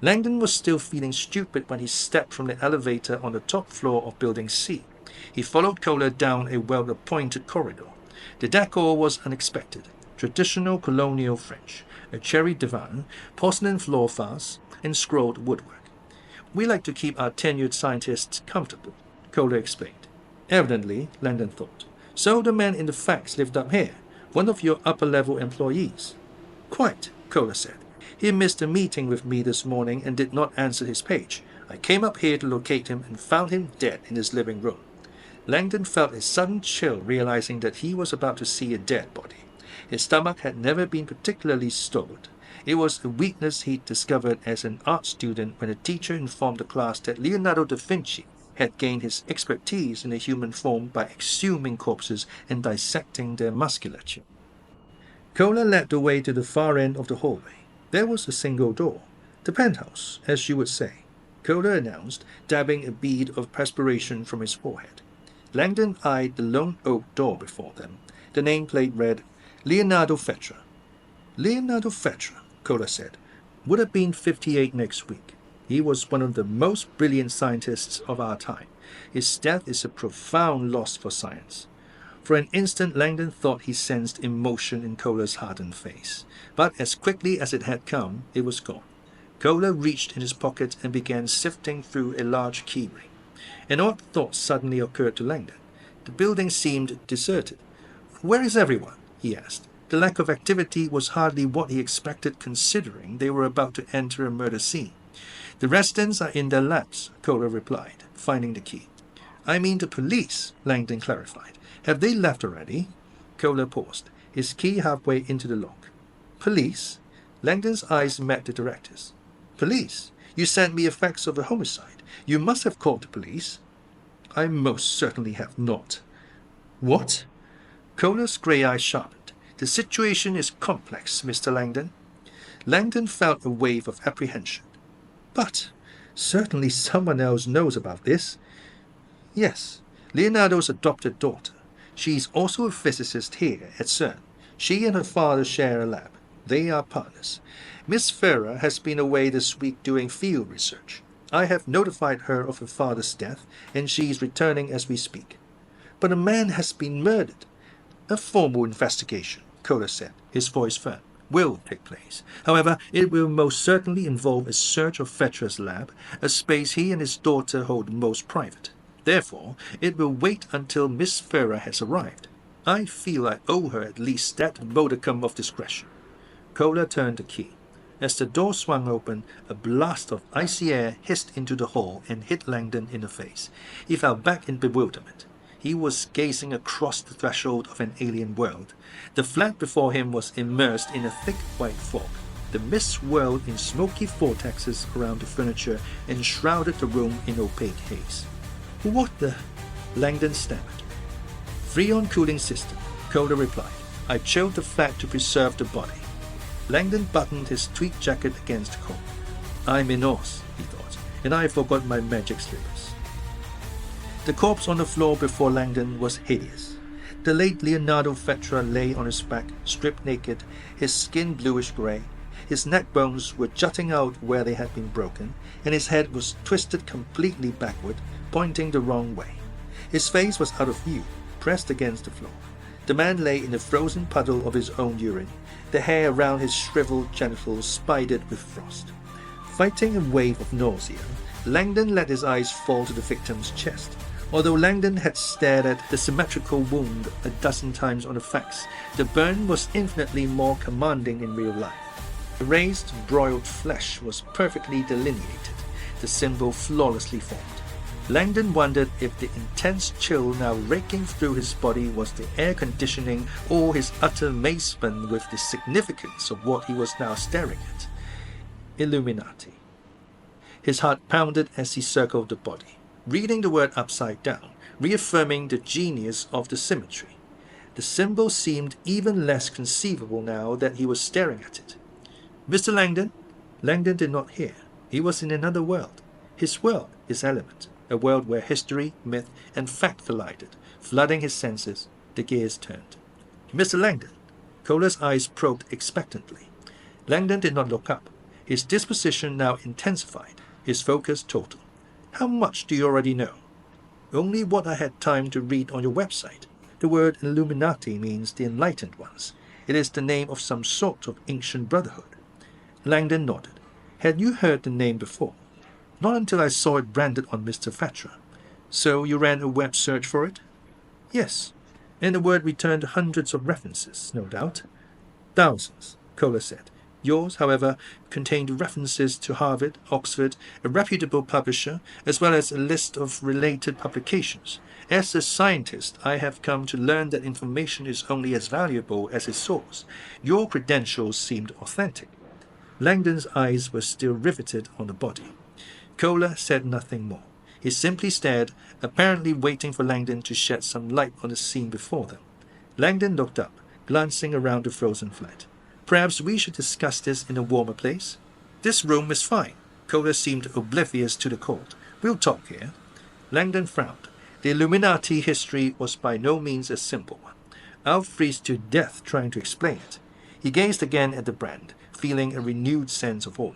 Speaker 2: Langdon was still feeling stupid when he stepped from the elevator on the top floor of Building C. He followed Kohler down a well-appointed corridor. The decor was unexpected. Traditional colonial French, a cherry divan, porcelain floor vase, and scrolled woodwork. We like to keep our tenured scientists comfortable, Kohler explained. Evidently, Langdon thought. So the man in the fax lived up here, one of your upper-level employees. Quite, Kohler said. He missed a meeting with me this morning and did not answer his page. I came up here to locate him and found him dead in his living room. Langdon felt a sudden chill realizing that he was about to see a dead body. His stomach had never been particularly stored. It was a weakness he'd discovered as an art student when a teacher informed the class that Leonardo da Vinci had gained his expertise in a human form by exhuming corpses and dissecting their musculature. Kohler led the way to the far end of the hallway. There was a single door. The penthouse, as you would say, Kohler announced, dabbing a bead of perspiration from his forehead. Langdon eyed the lone oak door before them. The nameplate read, Leonardo Vetra. Leonardo Vetra, Kohler said, would have been 58 next week. He was one of the most brilliant scientists of our time. His death is a profound loss for science. For an instant, Langdon thought he sensed emotion in Kohler's hardened face. But as quickly as it had come, it was gone. Kohler reached in his pocket and began sifting through a large key ring. An odd thought suddenly occurred to Langdon. The building seemed deserted. Where is everyone? He asked. The lack of activity was hardly what he expected considering they were about to enter a murder scene. The residents are in their labs, Kohler replied, finding the key. I mean the police, Langdon clarified. Have they left already? Kohler paused, his key halfway into the lock. Police? Langdon's eyes met the director's. Police? You sent me a fax of a homicide. You must have called the police. I most certainly have not. What? Kohler's grey eyes sharpened. The situation is complex, Mr. Langdon. Langdon felt a wave of apprehension. But certainly someone else knows about this. Yes, Leonardo's adopted daughter. She is also a physicist here at CERN. She and her father share a lab. They are partners. Miss Vetra has been away this week doing field research. I have notified her of her father's death, and she is returning as we speak. But a man has been murdered. A formal investigation, Kohler said, his voice firm, will take place. However, it will most certainly involve a search of Vetra's lab, a space he and his daughter hold most private. Therefore, it will wait until Miss Vetra has arrived. I feel I owe her at least that modicum of discretion. Kohler turned the key. As the door swung open, a blast of icy air hissed into the hall and hit Langdon in the face. He fell back in bewilderment. He was gazing across the threshold of an alien world. The flat before him was immersed in a thick white fog. The mist whirled in smoky vortexes around the furniture and shrouded the room in opaque haze. What the? Langdon stammered. Freon cooling system, Kohler replied. I chilled the flat to preserve the body. Langdon buttoned his tweed jacket against the cold. I'm in Oz, he thought, and I forgot my magic slippers. The corpse on the floor before Langdon was hideous. The late Leonardo Vetra lay on his back, stripped naked, his skin bluish-grey. His neck bones were jutting out where they had been broken, and his head was twisted completely backward, pointing the wrong way. His face was out of view, pressed against the floor. The man lay in a frozen puddle of his own urine, the hair around his shriveled genitals spidered with frost. Fighting a wave of nausea, Langdon let his eyes fall to the victim's chest. Although Langdon had stared at the symmetrical wound a dozen times on the fax, the burn was infinitely more commanding in real life. The raised, broiled flesh was perfectly delineated, the symbol flawlessly formed. Langdon wondered if the intense chill now raking through his body was the air conditioning or his utter amazement with the significance of what he was now staring at. Illuminati. His heart pounded as he circled the body, reading the word upside down, reaffirming the genius of the symmetry. The symbol seemed even less conceivable now that he was staring at it. Mr. Langdon? Langdon did not hear. He was in another world. His world, his element. A world where history, myth, and fact collided, flooding his senses. The gears turned. Mr. Langdon? Kohler's eyes probed expectantly. Langdon did not look up. His disposition now intensified, his focus total. How much do you already know? Only what I had time to read on your website. The word Illuminati means the enlightened ones. It is the name of some sort of ancient brotherhood. Langdon nodded. Had you heard the name before? Not until I saw it branded on Mr. Vetra. So you ran a web search for it? Yes, and the word returned hundreds of references, no doubt. Thousands, Kohler said. Yours, however, contained references to Harvard, Oxford, a reputable publisher, as well as a list of related publications. As a scientist, I have come to learn that information is only as valuable as its source. Your credentials seemed authentic. Langdon's eyes were still riveted on the body. Kohler said nothing more. He simply stared, apparently waiting for Langdon to shed some light on the scene before them. Langdon looked up, glancing around the frozen flat. Perhaps we should discuss this in a warmer place? This room is fine. Kohler seemed oblivious to the cold. We'll talk here. Langdon frowned. The Illuminati history was by no means a simple one. I'll freeze to death trying to explain it. He gazed again at the brand, feeling a renewed sense of awe.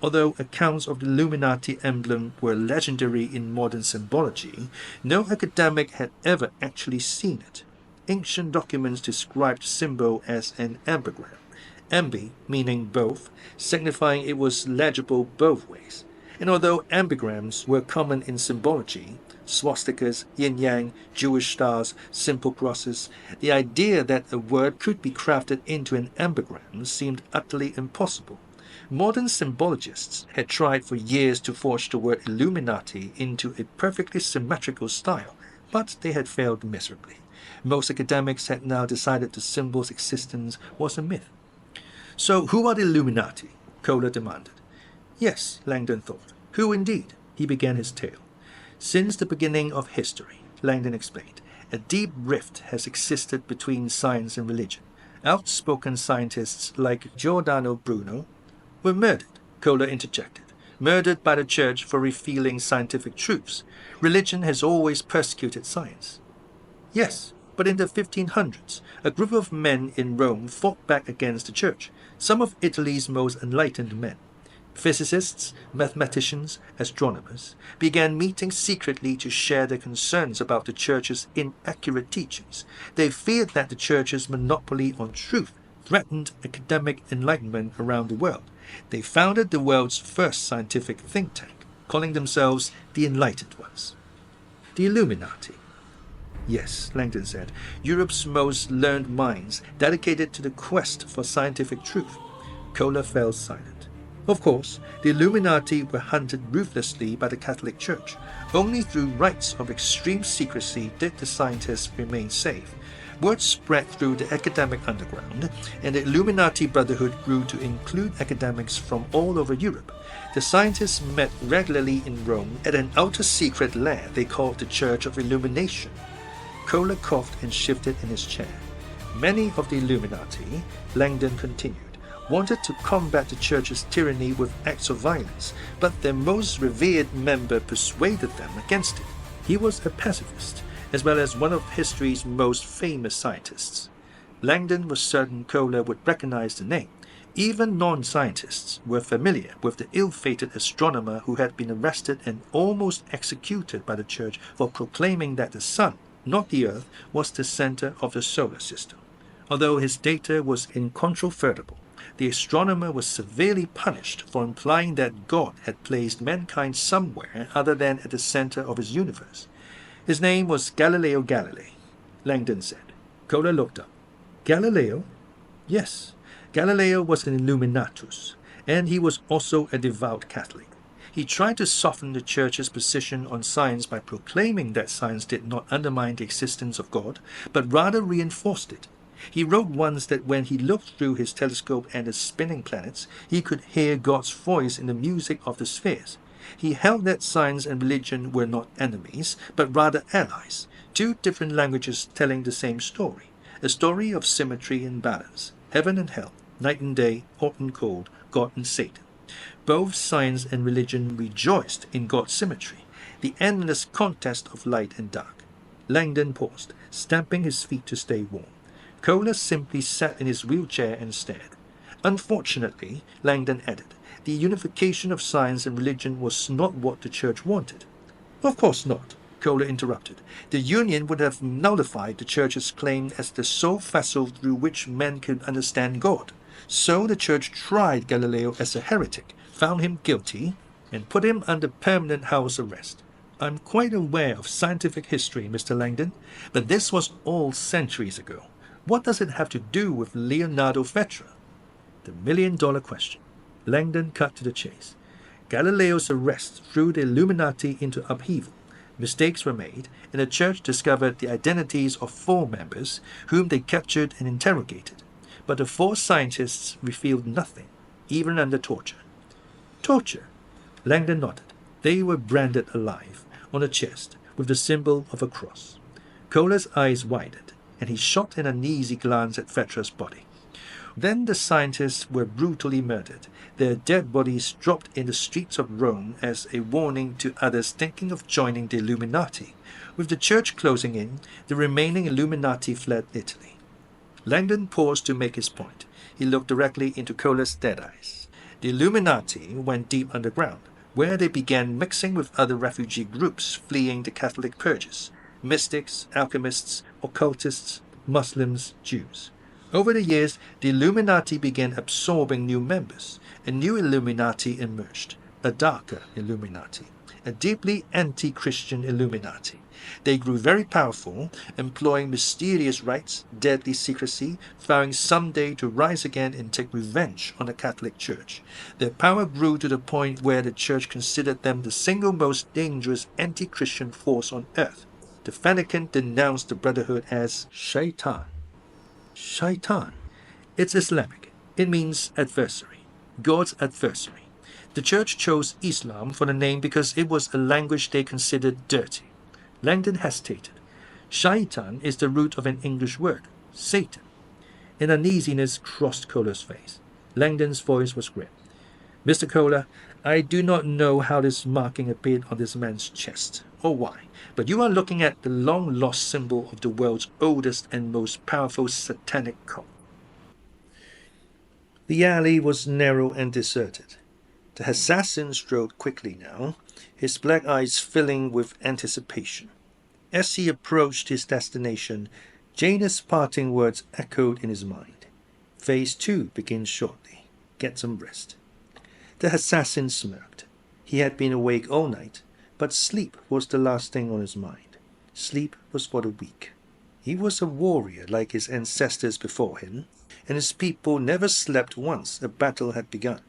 Speaker 2: Although accounts of the Illuminati emblem were legendary in modern symbology, no academic had ever actually seen it. Ancient documents described the symbol as an ambigram, ambi meaning both, signifying it was legible both ways. And although ambigrams were common in symbology, swastikas, yin-yang, Jewish stars, simple crosses, the idea that a word could be crafted into an ambigram seemed utterly impossible. Modern symbologists had tried for years to forge the word Illuminati into a perfectly symmetrical style, but they had failed miserably. Most academics had now decided the symbol's existence was a myth. So who are the Illuminati? Kohler demanded. Yes, Langdon thought. Who indeed? He began his tale. Since the beginning of history, Langdon explained, a deep rift has existed between science and religion. Outspoken scientists like Giordano Bruno were murdered, Kohler interjected. Murdered by the church for revealing scientific truths. Religion has always persecuted science. Yes, but in the 1500s, a group of men in Rome fought back against the church, some of Italy's most enlightened men. Physicists, mathematicians, astronomers began meeting secretly to share their concerns about the Church's inaccurate teachings. They feared that the Church's monopoly on truth threatened academic enlightenment around the world. They founded the world's first scientific think tank, calling themselves the Enlightened Ones. The Illuminati. Yes, Langdon said, Europe's most learned minds dedicated to the quest for scientific truth. Kohler fell silent. Of course, the Illuminati were hunted ruthlessly by the Catholic Church. Only through rites of extreme secrecy did the scientists remain safe. Word spread through the academic underground, and the Illuminati Brotherhood grew to include academics from all over Europe. The scientists met regularly in Rome at an ultra-secret lair they called the Church of Illumination. Kohler coughed and shifted in his chair. Many of the Illuminati, Langdon continued, wanted to combat the Church's tyranny with acts of violence, but their most revered member persuaded them against it. He was a pacifist, as well as one of history's most famous scientists. Langdon was certain Kohler would recognize the name. Even non-scientists were familiar with the ill-fated astronomer who had been arrested and almost executed by the Church for proclaiming that the Sun, not the Earth, was the center of the solar system. Although his data was incontrovertible, the astronomer was severely punished for implying that God had placed mankind somewhere other than at the center of his universe. His name was Galileo Galilei, Langdon said. Kohler looked up. Galileo? Yes, Galileo was an Illuminatus, and he was also a devout Catholic. He tried to soften the Church's position on science by proclaiming that science did not undermine the existence of God, but rather reinforced it. He wrote once that when he looked through his telescope at the spinning planets, he could hear God's voice in the music of the spheres. He held that science and religion were not enemies, but rather allies, two different languages telling the same story, a story of symmetry and balance, heaven and hell, night and day, hot and cold, God and Satan. Both science and religion rejoiced in God's symmetry, the endless contest of light and dark. Langdon paused, stamping his feet to stay warm. Kohler simply sat in his wheelchair and stared. Unfortunately, Langdon added, the unification of science and religion was not what the Church wanted. Of course not, Kohler interrupted. The union would have nullified the Church's claim as the sole vessel through which men could understand God. So the Church tried Galileo as a heretic, found him guilty, and put him under permanent house arrest. I'm quite aware of scientific history, Mr. Langdon, but this was all centuries ago. What does it have to do with Leonardo Vetra? The million-dollar question. Langdon cut to the chase. Galileo's arrest threw the Illuminati into upheaval. Mistakes were made, and the Church discovered the identities of 4 members, whom they captured and interrogated. But the 4 scientists revealed nothing, even under torture. Torture? Langdon nodded. They were branded alive, on the chest, with the symbol of a cross. Kohler's eyes widened, and he shot an uneasy glance at Vetra's body. Then the scientists were brutally murdered, their dead bodies dropped in the streets of Rome as a warning to others thinking of joining the Illuminati. With the Church closing in, the remaining Illuminati fled Italy. Langdon paused to make his point. He looked directly into Kohler's dead eyes. The Illuminati went deep underground, where they began mixing with other refugee groups fleeing the Catholic purges. Mystics, alchemists, occultists, Muslims, Jews. Over the years, the Illuminati began absorbing new members. A new Illuminati emerged, a darker Illuminati, a deeply anti-Christian Illuminati. They grew very powerful, employing mysterious rites, deadly secrecy, vowing someday to rise again and take revenge on the Catholic Church. Their power grew to the point where the Church considered them the single most dangerous anti-Christian force on earth. The Vatican denounced the Brotherhood as Shaitan. Shaitan. It's Islamic. It means adversary. God's adversary. The Church chose Islam for the name because it was a language they considered dirty. Langdon hesitated. Shaitan is the root of an English word, Satan. An uneasiness crossed Kohler's face. Langdon's voice was grim. Mr. Kohler, I do not know how this marking appeared on this man's chest, or why, but you are looking at the long-lost symbol of the world's oldest and most powerful satanic cult. The alley was narrow and deserted. The assassin strode quickly now, his black eyes filling with anticipation. As he approached his destination, Jana's parting words echoed in his mind. Phase 2 begins shortly. Get some rest. The assassin smirked. He had been awake all night, but sleep was the last thing on his mind. Sleep was for the weak. He was a warrior like his ancestors before him, and his people never slept once a battle had begun.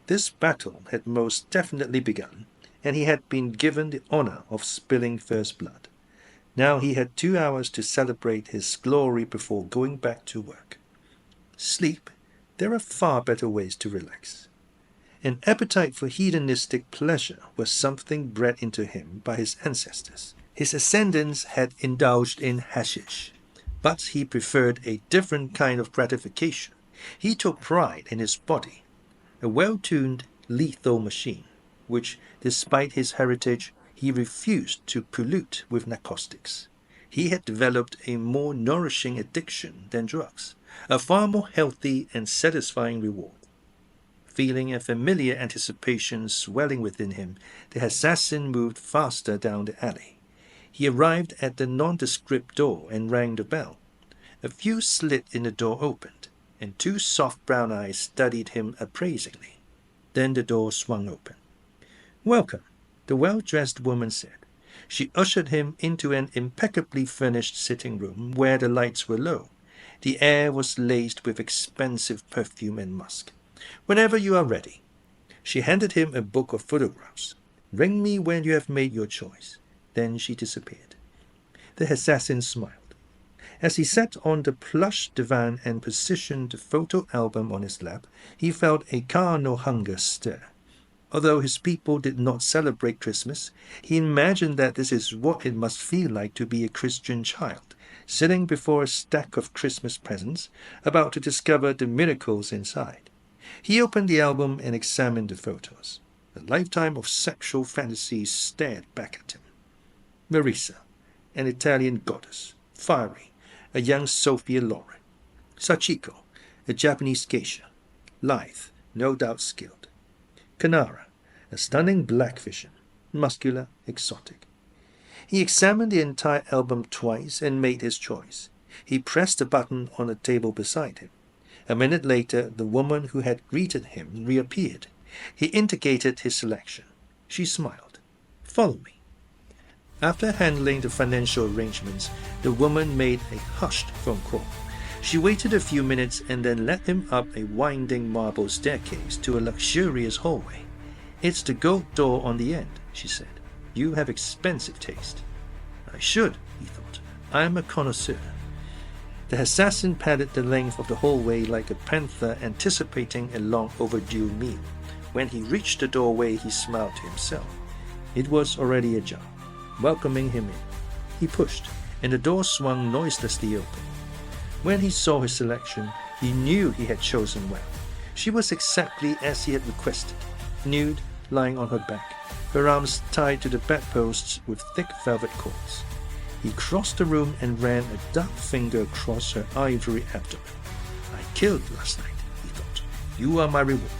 Speaker 2: This battle had most definitely begun, and he had been given the honor of spilling first blood. Now he had 2 hours to celebrate his glory before going back to work. Sleep, there are far better ways to relax. An appetite for hedonistic pleasure was something bred into him by his ancestors. His ascendants had indulged in hashish, but he preferred a different kind of gratification. He took pride in his body, a well-tuned, lethal machine, which, despite his heritage, he refused to pollute with narcotics. He had developed a more nourishing addiction than drugs, a far more healthy and satisfying reward. Feeling a familiar anticipation swelling within him, the assassin moved faster down the alley. He arrived at the nondescript door and rang the bell. A few slit in the door opened, and 2 soft brown eyes studied him appraisingly. Then the door swung open. "Welcome," the well-dressed woman said. She ushered him into an impeccably furnished sitting room where the lights were low. The air was laced with expensive perfume and musk. "Whenever you are ready." She handed him a book of photographs. "Ring me when you have made your choice." Then she disappeared. The assassin smiled. As he sat on the plush divan and positioned the photo album on his lap, he felt a carnal hunger stir. Although his people did not celebrate Christmas, he imagined that this is what it must feel like to be a Christian child, sitting before a stack of Christmas presents, about to discover the miracles inside. He opened the album and examined the photos. A lifetime of sexual fantasies stared back at him. Marisa, an Italian goddess, fiery, a young Sophia Loren. Sachiko, a Japanese geisha, lithe, no doubt skilled. Kanara, a stunning black vision, muscular, exotic. He examined the entire album twice and made his choice. He pressed a button on a table beside him. A minute later, the woman who had greeted him reappeared. He indicated his selection. She smiled. "Follow me." After handling the financial arrangements, the woman made a hushed phone call. She waited a few minutes and then led him up a winding marble staircase to a luxurious hallway. "It's the gold door on the end," she said. "You have expensive taste." "I should," he thought. "I am a connoisseur." The assassin padded the length of the hallway like a panther anticipating a long overdue meal. When he reached the doorway, he smiled to himself. It was already ajar, welcoming him in. He pushed, and the door swung noiselessly open. When he saw his selection, he knew he had chosen well. She was exactly as he had requested, nude, lying on her back, her arms tied to the bedposts with thick velvet cords. He crossed the room and ran a dark finger across her ivory abdomen. "I killed last night," he thought. "You are my reward."